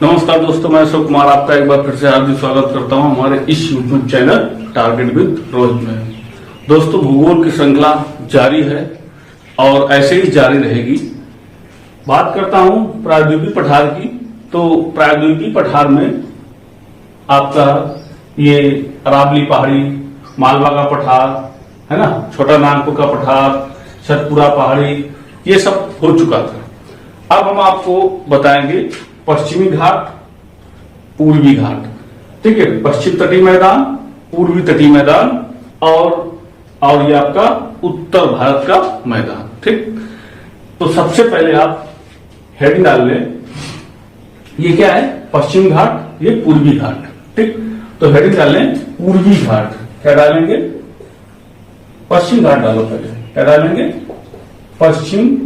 नमस्कार दोस्तों, मैं अशोक कुमार आपका एक बार फिर से हार्दिक स्वागत करता हूं हमारे इस यूट्यूब चैनल टारगेट विद रोज में। दोस्तों, भूगोल की श्रृंखला जारी है और ऐसे ही जारी रहेगी। बात करता हूं प्रायद्वीपीय पठार की। तो प्रायद्वीपीय पठार में आपका ये अरावली पहाड़ी, मालवा का पठार है ना, छोटा नागपुर का पठार, सतपुरा पहाड़ी, ये सब हो चुका था। अब हम आपको बताएंगे पश्चिमी घाट, पूर्वी घाट। ठीक है, पश्चिम तटीय मैदान, पूर्वी तटीय मैदान और ये आपका उत्तर भारत का मैदान। ठीक, तो सबसे पहले आप हेडिंग डाल लें, ये क्या है, पश्चिम घाट, ये पूर्वी घाट। ठीक, तो हेडिंग डाल लें पूर्वी घाट। क्या डालेंगे, पश्चिम घाट डालो पहले। क्या डालेंगे, पश्चिम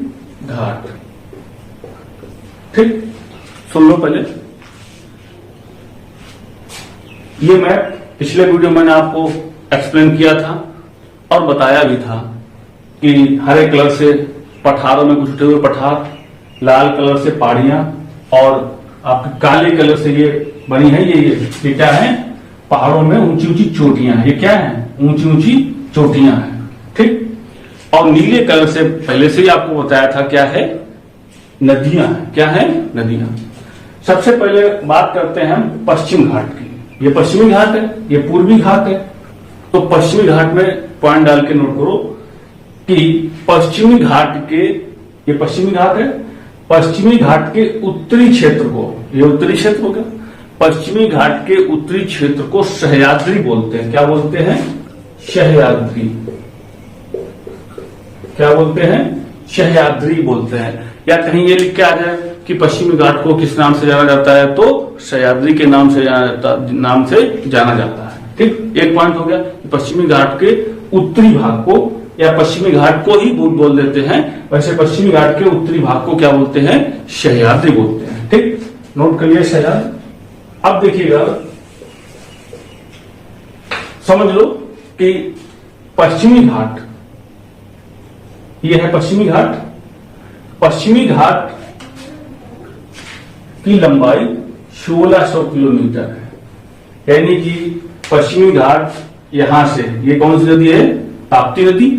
घाट। ठीक, सुन लो पहले। ये मैप पिछले वीडियो में मैंने आपको एक्सप्लेन किया था और बताया भी था कि हरे कलर से पठारों में कुछ उठे हुए पठार, लाल कलर से पहाड़ियां और आपके काले कलर से ये बनी है, ये क्या है, पहाड़ों में ऊंची ऊंची चोटियां। ये क्या है, ऊंची ऊंची चोटियां हैं। ठीक, और नीले कलर से पहले से ही आपको बताया था क्या है, नदियां। क्या है, नदियां। सबसे पहले बात करते हैं हम पश्चिम घाट की। ये पश्चिमी घाट है, ये पूर्वी घाट है। तो पश्चिमी घाट में पॉइंट डाल के नोट करो कि पश्चिमी घाट के, ये पश्चिमी घाट है, पश्चिमी घाट के उत्तरी क्षेत्र को, ये उत्तरी क्षेत्र हो गया, पश्चिमी घाट के उत्तरी क्षेत्र को सह्याद्री बोलते हैं। क्या बोलते हैं, सह्याद्री। क्या बोलते हैं, सह्याद्री बोलते हैं। या कहीं ये लिख के आ जाए कि पश्चिमी घाट को किस नाम से जाना जाता है, तो सह्याद्री के नाम से जाना जाता है। ठीक, एक पॉइंट हो गया। पश्चिमी घाट के उत्तरी भाग को या पश्चिमी घाट को ही बोल देते हैं, वैसे पश्चिमी घाट के उत्तरी भाग को क्या बोलते हैं, सह्याद्री बोलते हैं। ठीक, नोट करिए सह्याद्री। अब देखिएगा, समझ लो कि पश्चिमी घाट, ये है पश्चिमी घाट। पश्चिमी घाट की लंबाई 1600 किलोमीटर है। यानी कि पश्चिमी घाट यहां से, ये कौन सी नदी है, ताप्ती नदी।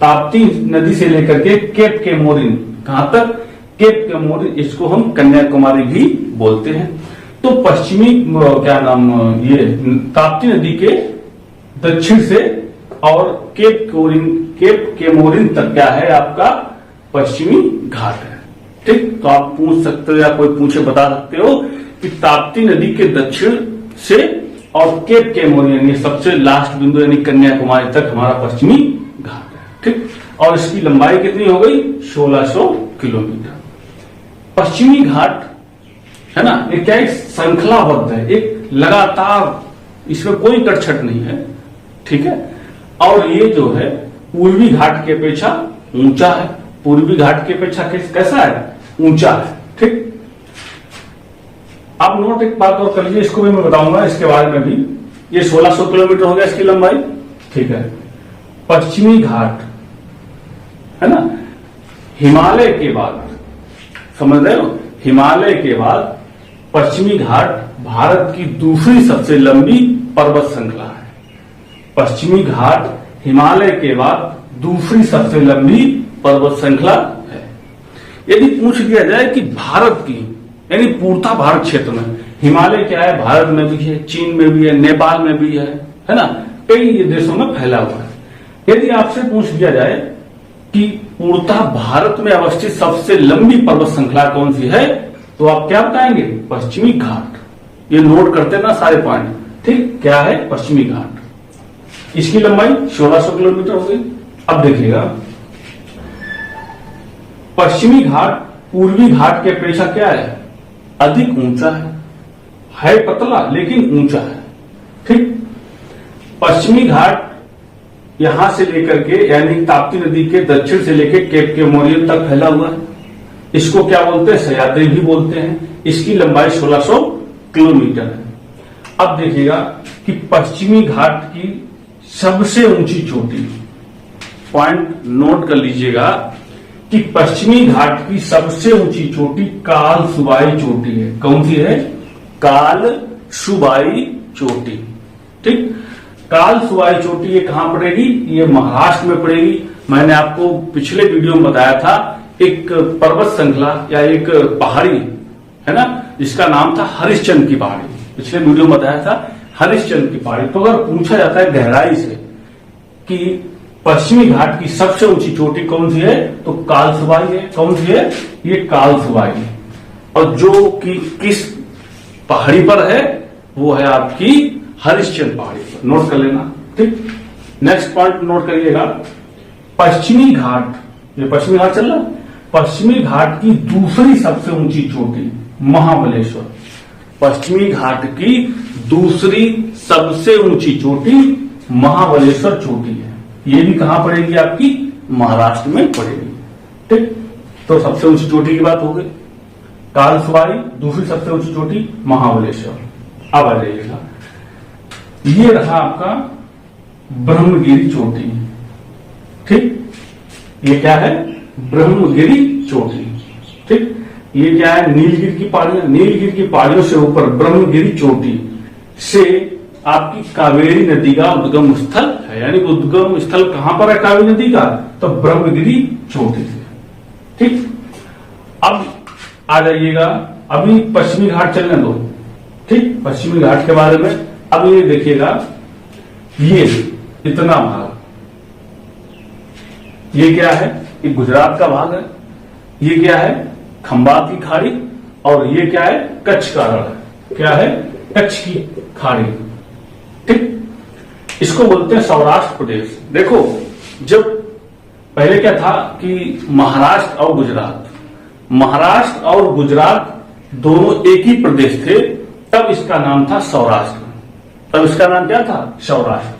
ताप्ती नदी से लेकर के केप केमोरिन, कहां तक, केप केमोरिन, इसको हम कन्याकुमारी भी बोलते हैं। तो पश्चिमी क्या नाम, ये ताप्ती नदी के दक्षिण से और केप केमोरिन तक क्या है, आपका पश्चिमी घाट है। ठीक, तो आप पूछ सकते हो या कोई पूछे बता सकते हो कि ताप्ती नदी के दक्षिण से और केप केमोरिन, ये सबसे लास्ट बिंदु यानी कन्याकुमारी तक हमारा पश्चिमी घाट है। ठीक, और इसकी लंबाई कितनी हो गई, 1600 किलोमीटर। पश्चिमी घाट है ना, ये क्या, एक श्रृंखलाबद्ध है, एक लगातार, इसमें कोई कटछट नहीं है। ठीक है, और ये जो है पूर्वी घाट के अपेक्षा ऊंचा है। पूर्वी घाट की अपेक्षा कैसा है, ऊंचा है। ठीक, अब नोट एक बात और कर लीजिए, इसको भी मैं बताऊंगा इसके बारे में भी। ये 1600 किलोमीटर हो गया इसकी लंबाई। ठीक है, पश्चिमी घाट है ना, हिमालय के बाद, समझ रहे हो, हिमालय के बाद पश्चिमी घाट भारत की दूसरी सबसे लंबी पर्वत श्रृंखला है। पश्चिमी घाट हिमालय के बाद दूसरी सबसे लंबी पर्वत श्रृंखला है। यदि पूछ लिया जाए कि भारत की, यानी पूर्णतः भारत क्षेत्र में, हिमालय क्या है, भारत में भी है, चीन में भी है, नेपाल में भी है ना, कई देशों में फैला हुआ है। यदि आपसे पूछ लिया जाए कि पूर्णतः भारत में अवस्थित सबसे लंबी पर्वत श्रृंखला कौन सी है, तो आप क्या बताएंगे, पश्चिमी घाट। ये नोट करते ना सारे पॉइंट। ठीक, क्या है, पश्चिमी घाट। इसकी लंबाई 1600 किलोमीटर हो गई। अब देखिएगा, पश्चिमी घाट पूर्वी घाट के अपेक्षा क्या है, अधिक ऊंचा है पतला लेकिन ऊंचा है। ठीक, पश्चिमी घाट यहां से लेकर के, यानी ताप्ती नदी के दक्षिण से लेकर केप केमोरिन तक फैला हुआ है। इसको क्या बोलते हैं, सह्याद्री भी बोलते हैं। इसकी लंबाई 1600 किलोमीटर है। अब देखिएगा कि पश्चिमी घाट की सबसे ऊंची चोटी, पॉइंट नोट कर लीजिएगा कि पश्चिमी घाट की सबसे ऊंची चोटी काल सुबाई चोटी है। कौन सी है? काल सुबाई चोटी। ठीक, काल सुबाई चोटी ये कहां पड़ेगी? ये महाराष्ट्र में पड़ेगी। मैंने आपको पिछले वीडियो में बताया था एक पर्वत श्रृंखला या एक पहाड़ी है ना, जिसका नाम था हरिश्चंद्र की पहाड़ी। पिछले वीडियो में बताया था हरिश्चंद्र की पहाड़ी। तो अगर पूछा जाता है गहराई से कि पश्चिमी घाट की सबसे ऊंची चोटी कौन सी है, तो कालसुबाई है। कौन सी है? ये कालसुबाई है। और जो कि किस पहाड़ी पर है, वो है आपकी हरिश्चंद्र पहाड़ी पर। नोट कर लेना। ठीक, नेक्स्ट पॉइंट नोट करिएगा, पश्चिमी घाट। ये पश्चिमी घाट चल रहा, पश्चिमी घाट की दूसरी सबसे ऊंची चोटी महाबलेश्वर। पश्चिमी घाट की दूसरी सबसे ऊंची चोटी महाबलेश्वर चोटी है। ये भी कहां पड़ेगी? आपकी महाराष्ट्र में पड़ेगी। ठीक, तो सबसे ऊंची चोटी की बात हो गई, कालसुबाई, दूसरी सबसे ऊंची चोटी महाबलेश्वर। अब आ जाइएगा, ये रहा आपका ब्रह्मगिरी चोटी। ठीक, ये क्या है? ब्रह्मगिरी चोटी। ठीक, ये क्या है? नीलगिरी की पहाड़ियां। नीलगिरी की पहाड़ियों से ऊपर ब्रह्मगिरी चोटी से आपकी कावेरी नदी का उद्गम स्थल है। यानी उद्गम स्थल कहां पर है कावेरी नदी का? तो ब्रह्मगिरी चोटी से। ठीक, अब आ जाइएगा, अभी पश्चिमी घाट चलने दो। ठीक, पश्चिमी घाट के बारे में अब ये देखिएगा, ये इतना भाग, ये क्या है? ये गुजरात का भाग है। ये क्या है? खंबात की खाड़ी। और ये क्या है? कच्छ का रण। क्या है? कच्छ की खाड़ी। ठीक, इसको बोलते हैं सौराष्ट्र प्रदेश। देखो, जब पहले क्या था कि महाराष्ट्र और गुजरात, महाराष्ट्र और गुजरात दोनों एक ही प्रदेश थे, तब इसका नाम था सौराष्ट्र। तब इसका नाम क्या था? सौराष्ट्र।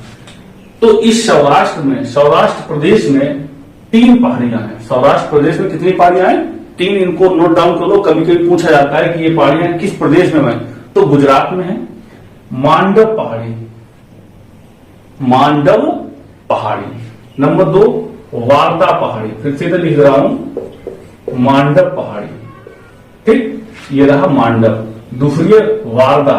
तो इस सौराष्ट्र में, सौराष्ट्र प्रदेश में 3 पहाड़ियां हैं। सौराष्ट्र प्रदेश में कितनी पहाड़ियां हैं? 3। इनको नोट डाउन कर लो, कभी कभी पूछा जाता है कि ये पहाड़ियां किस प्रदेश में है, तो गुजरात में है। मांडव पहाड़ी, मांडव पहाड़ी। नंबर 2 वारदा पहाड़ी। फिर से इधर लिख रहा हूं, मांडव पहाड़ी। ठीक, ये रहा मांडव। दूसरी है वारदा,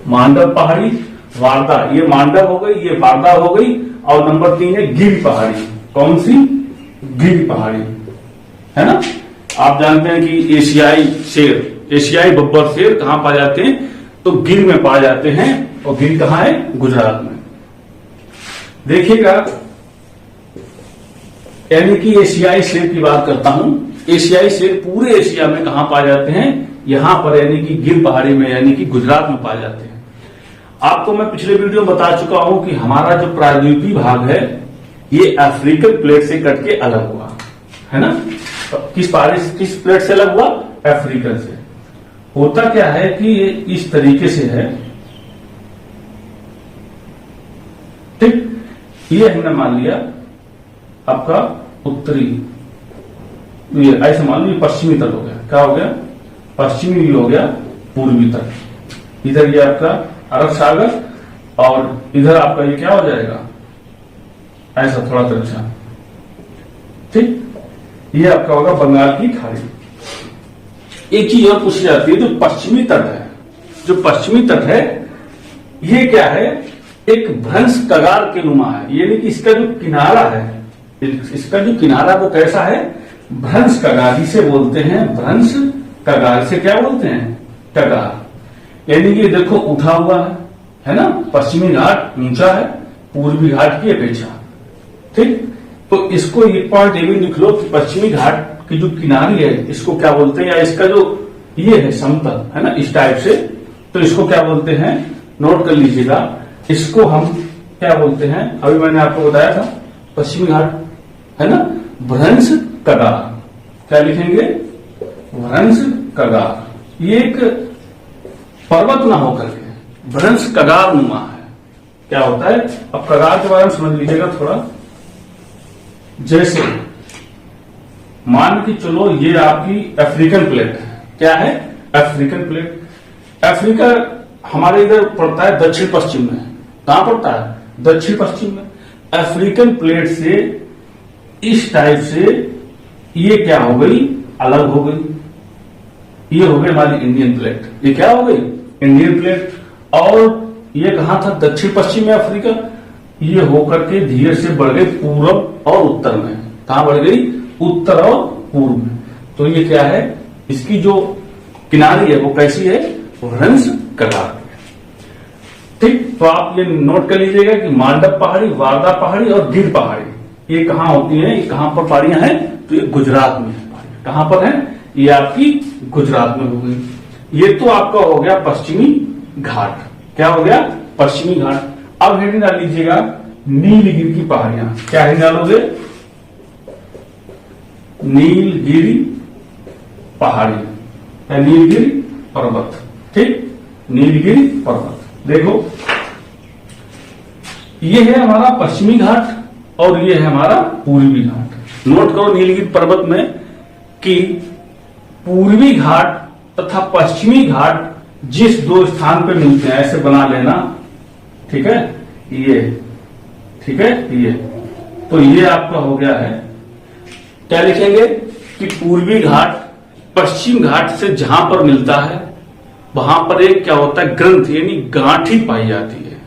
मांडव पहाड़ी, वारदा। ये मांडव हो गई, ये वारदा हो गई। और नंबर 3 है गिर पहाड़ी। कौन सी? गिर पहाड़ी, है ना। आप जानते हैं कि एशियाई शेर, एशियाई बब्बर शेर कहां पाए जाते हैं? तो गिर में पाए जाते हैं। और गिर कहां है? गुजरात में। देखिएगा, यानी कि एशियाई शेर की बात करता हूं। एशियाई शेर पूरे एशिया में कहां पाए जाते हैं? यहां पर, यानी कि गिर पहाड़ी में, यानी कि गुजरात में पाए जाते हैं। आपको मैं पिछले वीडियो में बता चुका हूं कि हमारा जो प्रायद्वीपीय भाग है, ये अफ्रीकन प्लेट से कट के अलग हुआ है ना। किस प्लेट से अलग हुआ? अफ्रीकन से। होता क्या है कि ये इस तरीके से है। ठीक, ये हमने मान लिया आपका उत्तरी, ये ऐसे मान लो, ये पश्चिमी तट हो गया। क्या हो गया? पश्चिमी भी हो गया, पूर्वी तट। इधर ये आपका अरब सागर, और इधर आपका ये क्या हो जाएगा? ऐसा थोड़ा तिरछा। ठीक, ये आपका होगा बंगाल की खाड़ी। एक चीज और पूछी जाती है, जो पश्चिमी तट है, जो पश्चिमी तट है, ये क्या है? एक भ्रंश कगार के नुमा है। यानी कि इसका जो किनारा है, इसका जो किनारा वो कैसा है? भ्रंश कगार। इसे बोलते हैं भ्रंश कगार। से क्या बोलते हैं? कगार। यानी कि देखो उठा हुआ है ना। पश्चिमी घाट ऊंचा है पूर्वी घाट की अपेक्षा। ठीक, तो इसको एक पॉइंट ये भी लिख लो कि पश्चिमी घाट की जो किनारी है, इसको क्या बोलते हैं? या इसका जो ये है समतल है ना, इस टाइप से, तो इसको क्या बोलते हैं? नोट कर लीजिएगा, इसको हम क्या बोलते हैं? अभी मैंने आपको बताया था पश्चिमी घाट है ना, भ्रंश कगार। क्या लिखेंगे? भ्रंश कगार। ये एक पर्वत ना होकर के भ्रंश कगार नुमा है। क्या होता है? अब कगार के बारे में समझ लीजिएगा थोड़ा। जैसे मान के चलो ये आपकी अफ्रीकन प्लेट है। क्या है? African plate. अफ्रीका हमारे इधर पड़ता है दक्षिण पश्चिम में। कहां पड़ता है? दक्षिण पश्चिम में। अफ्रीकन प्लेट से इस टाइप से ये क्या हो गई? अलग हो गई। ये हो गई हमारी इंडियन प्लेट। ये क्या हो गई? Indian plate. और ये कहां था? दक्षिण पश्चिमी अफ्रीका। ये होकर के धीरे से बढ़ गई पूर्व और उत्तर में। कहां बढ़ गई? उत्तर और पूर्व में। तो ये क्या है? इसकी जो किनारी है वो कैसी है? वृंश कगार। ठीक, तो आप ये नोट कर लीजिएगा कि मांडव पहाड़ी, वारदा पहाड़ी और गिर पहाड़ी ये कहां होती है? ये कहां पर पहाड़ियां हैं? तो ये गुजरात में है। कहां पर है? ये आपकी गुजरात में हो गई। ये तो आपका हो गया पश्चिमी घाट। क्या हो गया? पश्चिमी घाट। अब हेडिंग डाल लीजिएगा नीलगिरी की पहाड़ियां। क्या हेडिंग डालोगे? नीलगिरी पहाड़ी या नीलगिरी पर्वत। ठीक, नीलगिरी पर्वत। देखो, ये है हमारा पश्चिमी घाट और ये है हमारा पूर्वी घाट। नोट करो नीलगिरी पर्वत में कि पूर्वी घाट तथा पश्चिमी घाट जिस दो स्थान पे मिलते हैं ऐसे बना लेना। ठीक है, ये ठीक है, ये तो ये आपका हो गया है। क्या लिखेंगे कि पूर्वी घाट पश्चिम घाट से जहां पर मिलता है वहां पर एक क्या होता है? ग्रंथ यानी गांठी पाई जाती है।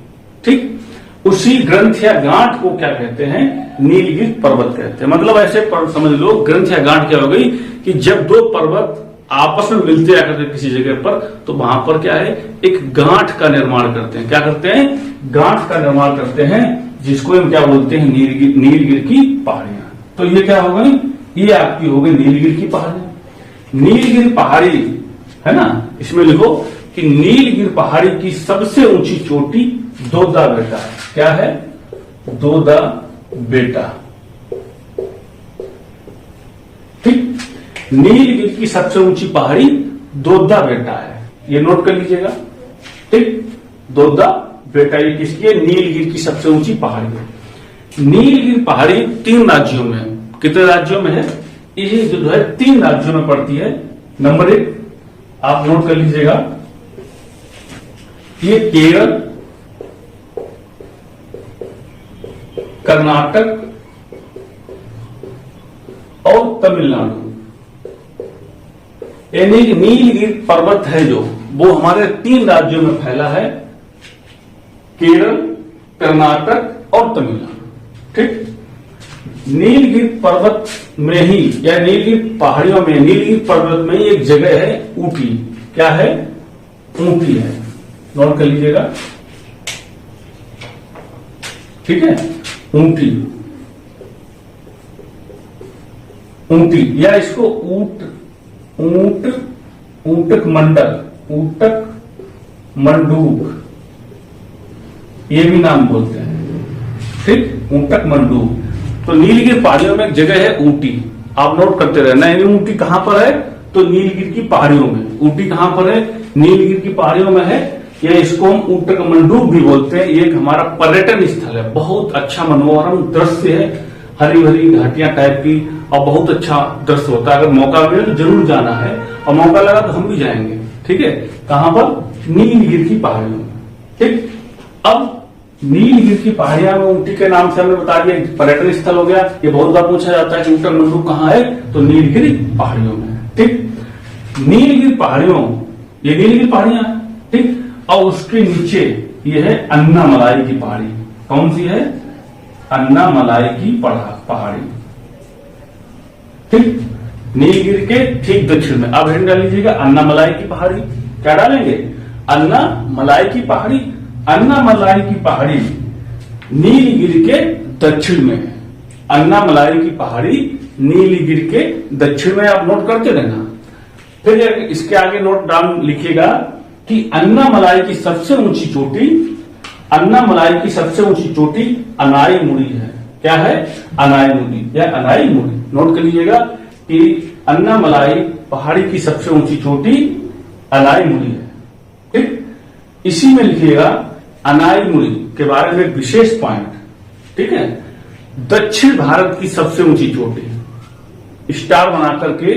ठीक, उसी ग्रंथ या गांठ को क्या कहते हैं? नीलगिरी पर्वत कहते हैं। मतलब ऐसे समझ लो, ग्रंथ या गांठ क्या हो गई कि जब दो पर्वत आपस में मिलते आकर के किसी जगह पर, तो वहां पर क्या है? एक गांठ का निर्माण करते हैं। क्या करते हैं? गांठ का निर्माण करते हैं, जिसको हम क्या बोलते हैं? नीलगिरी की पहाड़ियां। तो ये क्या हो गई? ये आपकी हो गई नीलगिरी की पहाड़ी। नीलगिरी पहाड़ी है ना, इसमें लिखो कि नीलगिरी पहाड़ी की सबसे ऊंची चोटी दोदा बेटा है। क्या है? दोदा बेटा। ठीक, नीलगिरी की सबसे ऊंची पहाड़ी दोदा बेटा है। ये नोट कर लीजिएगा। ठीक, दोदा बेटा ये किसकी है? नीलगिरी की सबसे ऊंची पहाड़ी है। नीलगिरी पहाड़ी 3 राज्यों में है। कितने राज्यों में है? ये जो है 3 राज्यों में पड़ती है। नंबर 1 आप नोट कर लीजिएगा, ये केरल, कर्नाटक और तमिलनाडु। यानी नीलगिरी पर्वत है जो वो हमारे 3 राज्यों में फैला है, केरल, कर्नाटक और तमिलनाडु। ठीक, नीलगिरी पर्वत में ही या नीलगिरी पहाड़ियों में, नीलगिरी पर्वत में ही एक जगह है ऊटी। क्या है? ऊटी है। नोट कर लीजिएगा। ठीक है, ऊटी, ऊटी या इसको ऊटक मंडल, ऊटक मंडूक ये भी नाम बोलते हैं। ठीक, ऊटक मंडूक। तो नीलगिरी पहाड़ियों में एक जगह है ऊटी। आप नोट करते रहना। यानी ऊटी कहां पर है? तो नीलगिरी की पहाड़ियों में। ऊटी कहां पर है? नीलगिरी की पहाड़ियों में है। या इसको हम ऊटक मंडूक भी बोलते हैं। ये एक हमारा पर्यटन स्थल है। बहुत अच्छा मनोरम दृश्य है, हरी भरी घाटियां टाइप की, और बहुत अच्छा दृश्य होता है। अगर मौका मिले तो जरूर जाना है, और मौका लगा तो हम भी जाएंगे। ठीक है, कहां पर? नीलगिरी की पहाड़ियों में। ठीक, अब नीलगिरी की पहाड़ियां में ऊटी के नाम से हमने बता दिया, पर्यटन स्थल हो गया। ये बहुत बार पूछा जाता है कि ऊटक मंडूक कहां है? तो नीलगिरी पहाड़ियों में। ठीक, नीलगिरी पहाड़ियों, ये नीलगिरी पहाड़ियां हैं। ठीक, और उसके नीचे ये है अन्नामलाई की पहाड़ी। कौन सी है? अन्नामलाई की पहाड़ी। ठीक, नीलगिरी के ठीक दक्षिण में। अब हेडिंग डाल लीजिएगा अन्नामलाई की पहाड़ी। क्या डालेंगे? अन्नामलाई की पहाड़ी। अन्नामलाई की पहाड़ी नीलगिरी के दक्षिण में है। अन्नामलाई की पहाड़ी नीलगिरी के दक्षिण में। आप नोट करते रहना। फिर इसके आगे नोट डाल लिखिएगा कि अन्नामलाई की सबसे ऊंची चोटी, अन्नामलाई की सबसे ऊंची चोटी अनाईमुड़ी है। क्या है? अनाईमुड़ी या अनाईमुड़ी। नोट कर लीजिएगा कि अन्नामलाई पहाड़ी की सबसे ऊंची चोटी अनाईमुड़ी है। ठीक, इसी में लिखिएगा अनाईमुड़ी के बारे में एक विशेष पॉइंट। ठीक है, दक्षिण भारत की सबसे ऊंची चोटी, स्टार बना करके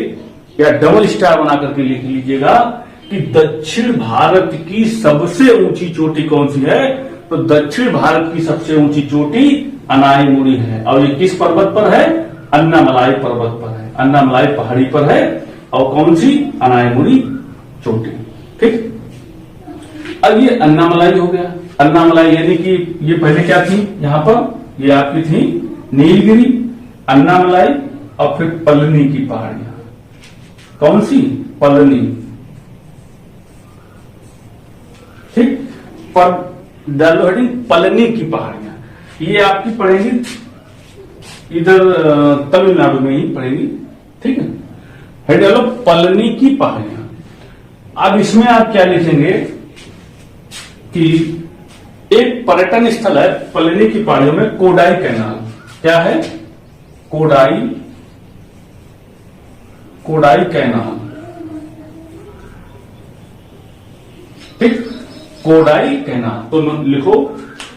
या डबल स्टार बना करके लिख लीजिएगा कि दक्षिण भारत की सबसे ऊंची चोटी कौन सी है? तो दक्षिण भारत की सबसे ऊंची चोटी अनाईमुड़ी है। और ये किस पर्वत पर है? अन्नामलाई पर्वत पर है, अन्नामलाई पहाड़ी पर है। और कौन सी? अनाईमुड़ी चोटी। ठीक, अब ये अन्नामलाई हो गया। अन्नामलाई यानी कि ये पहले क्या थी, यहां पर ये आपकी थी नीलगिरी, अन्नामलाई और फिर पल्लनी की पहाड़ियां। कौन सी? पल्लनी। ठीक, पर डालो हेडिंग पल्लनी की पहाड़ियां, ये आपकी पड़ेगी इधर तमिलनाडु में ही पड़ेगी। ठीक है, हेड डालो पल्लनी की पहाड़ियां। अब इसमें आप क्या लिखेंगे कि एक पर्यटन स्थल है पल्लनी की पहाड़ियों में, कोडाई कैनाल। क्या है? कोडाई कैनाल। ठीक, कोडाई कैनाल। तो लिखो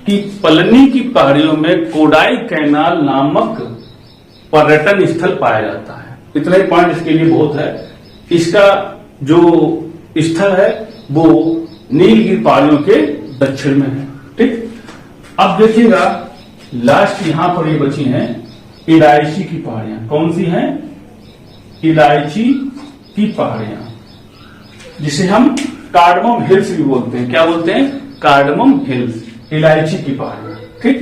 कि पल्लनी की पहाड़ियों में कोडाई कैनाल नामक पर्यटन स्थल पाया जाता है। इतना ही पॉइंट इसके लिए बहुत है। इसका जो स्थल है वो नीलगिरी पहाड़ियों के दक्षिण में है। ठीक, अब देखिएगा लास्ट यहां पर ये बची हैं इलायची की पहाड़ियां। कौन सी हैं? इलायची की पहाड़ियां, जिसे हम कार्डमम हिल्स भी बोलते हैं। क्या बोलते हैं? कार्डमम हिल्स, इलायची की पहाड़ियां। ठीक,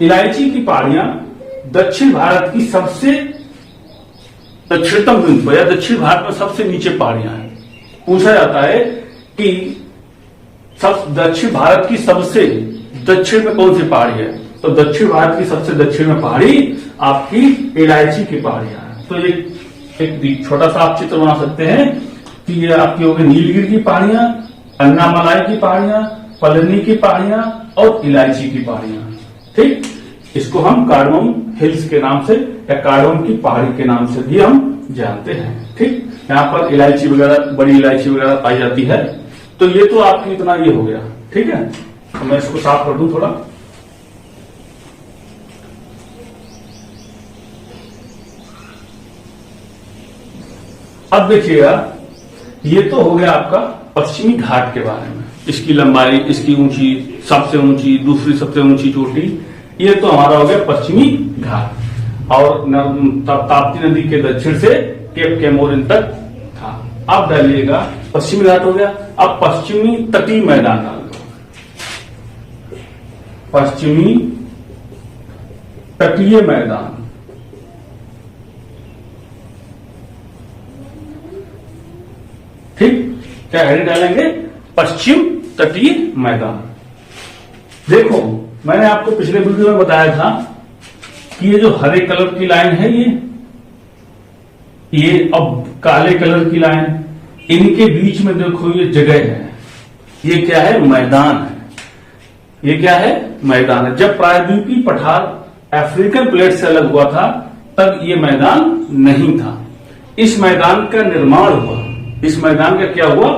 इलायची की पहाड़ियां दक्षिण भारत की सबसे दक्षिणतम बिंदु या दक्षिण भारत में सबसे नीचे पहाड़ियां हैं। पूछा जाता है कि दक्षिण भारत की सबसे दक्षिण में कौन सी पहाड़ी है, तो दक्षिण भारत की सबसे दक्षिण में पहाड़ी आपकी इलायची की पहाड़ियां हैं। तो ये एक छोटा सा आप चित्र बना सकते हैं कि ये आपकी होगी नीलगिरी की पहाड़ियां, अन्नामलाई की पहाड़ियां, पल्लनी की पहाड़ियां और इलायची की पहाड़ियां। ठीक, इसको हम कार्डमम हिल्स के नाम से या कार्डमम की पहाड़ी के नाम से भी हम जानते हैं। ठीक, यहाँ पर इलायची वगैरह, बड़ी इलायची वगैरह पाई जाती है। तो ये तो आपकी इतना ये हो गया। ठीक है, तो मैं इसको साफ कर दूं थोड़ा। अब देखिएगा ये तो हो गया आपका पश्चिमी घाट के बारे में, इसकी लंबाई, इसकी ऊंची, सबसे ऊंची, दूसरी सबसे ऊंची चोटी, ये तो हमारा हो गया पश्चिमी घाट। और ताप्ती नदी के दक्षिण से केप कैमोरिन तक था। अब डालिएगा पश्चिमी घाट हो गया। अब पश्चिमी तटीय मैदान डाल दो, पश्चिमी तटीय मैदान। ठीक, क्या हेडिंग डालेंगे? पश्चिम तटीय मैदान। देखो मैंने आपको पिछले वीडियो में बताया था कि ये जो हरे कलर की लाइन है ये अब काले कलर की लाइन, इनके बीच में देखो ये जगह है, ये क्या है? मैदान है। ये क्या है? मैदान है। जब प्रायद्वीपीय पठार अफ्रीकन प्लेट से अलग हुआ था तब ये मैदान नहीं था। इस मैदान का निर्माण हुआ। इस मैदान का क्या हुआ?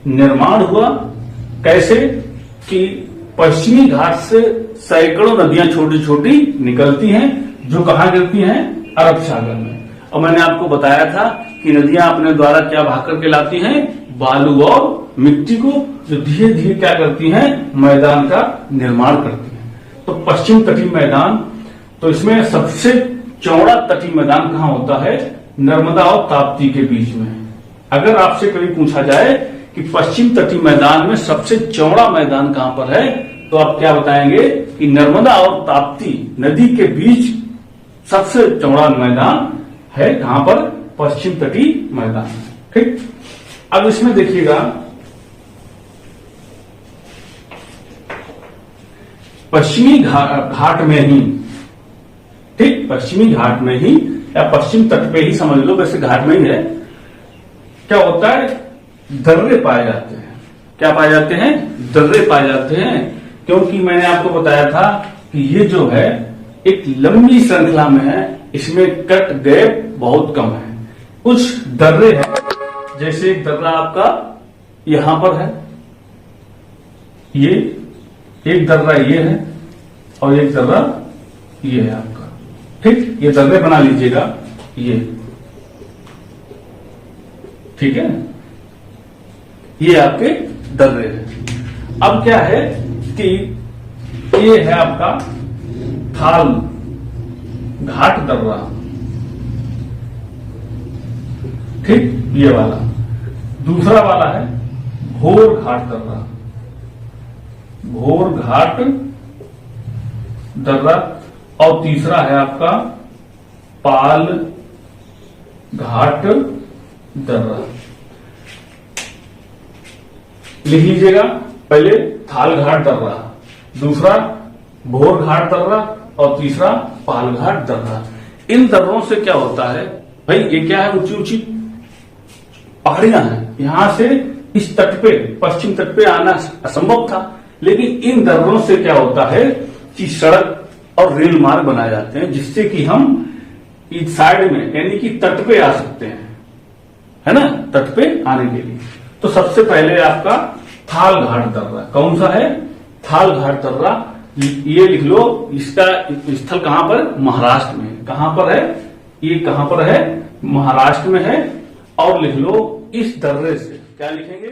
निर्माण हुआ। कैसे? कि पश्चिमी घाट से सैकड़ों नदियां छोटी छोटी निकलती हैं, जो कहां गिरती हैं? अरब सागर में। और मैंने आपको बताया था कि नदियां अपने द्वारा क्या भाग करके लाती हैं? बालू और मिट्टी को, जो धीरे धीरे क्या करती हैं? मैदान का निर्माण करती हैं। तो पश्चिम तटीय मैदान, तो इसमें सबसे चौड़ा तटीय मैदान कहां होता है? नर्मदा और ताप्ती के बीच में। अगर आपसे कभी पूछा जाए कि पश्चिम तटीय मैदान में सबसे चौड़ा मैदान कहां पर है, तो आप क्या बताएंगे कि नर्मदा और ताप्ती नदी के बीच सबसे चौड़ा मैदान है। कहां पर? पश्चिम तटीय मैदान। ठीक, अब इसमें देखिएगा पश्चिमी घाट में ही, ठीक, पश्चिमी घाट में ही या पश्चिम तट पे ही समझ लो, वैसे घाट में ही है, क्या होता है? दर्रे पाए जाते हैं। क्या पाए जाते हैं? दर्रे पाए जाते हैं। क्योंकि मैंने आपको बताया था कि ये जो है एक लंबी श्रृंखला में है, इसमें कट गैप बहुत कम है। कुछ दर्रे हैं, जैसे एक दर्रा आपका यहां पर है, ये एक दर्रा ये है और एक दर्रा ये है आपका। ठीक, ये दर्रे बना लीजिएगा, ये ठीक है, ये आपके दर्रे हैं। अब क्या है कि ये है आपका थाल घाट दर्रा। ठीक, ये वाला दूसरा वाला है भोर घाट दर्रा, भोर घाट दर्रा, और तीसरा है आपका पाल घाट दर्रा। लिख लीजिएगा, पहले थाल घाट दर्रा, दूसरा भोर घाट दर्रा और तीसरा पाल घाट दर्रा। इन दर्रों से क्या होता है भाई, ये क्या है, ऊंची ऊंची पहाड़ियां हैं, यहां से इस तट पे, पश्चिम तट पे आना असंभव था, लेकिन इन दर्रों से क्या होता है कि सड़क और रेल मार्ग बनाए जाते हैं, जिससे कि हम इस साइड में यानी कि तट पे आ सकते हैं, है ना, तट पे आने के लिए। तो सबसे पहले आपका थाल घाट दर्रा, कौन सा है, थाल घाट दर्रा, ये लिख लो। इसका स्थल कहां पर, महाराष्ट्र में। कहां पर है ये, कहां पर है, महाराष्ट्र में है। और लिख लो, इस दर्रे से क्या लिखेंगे,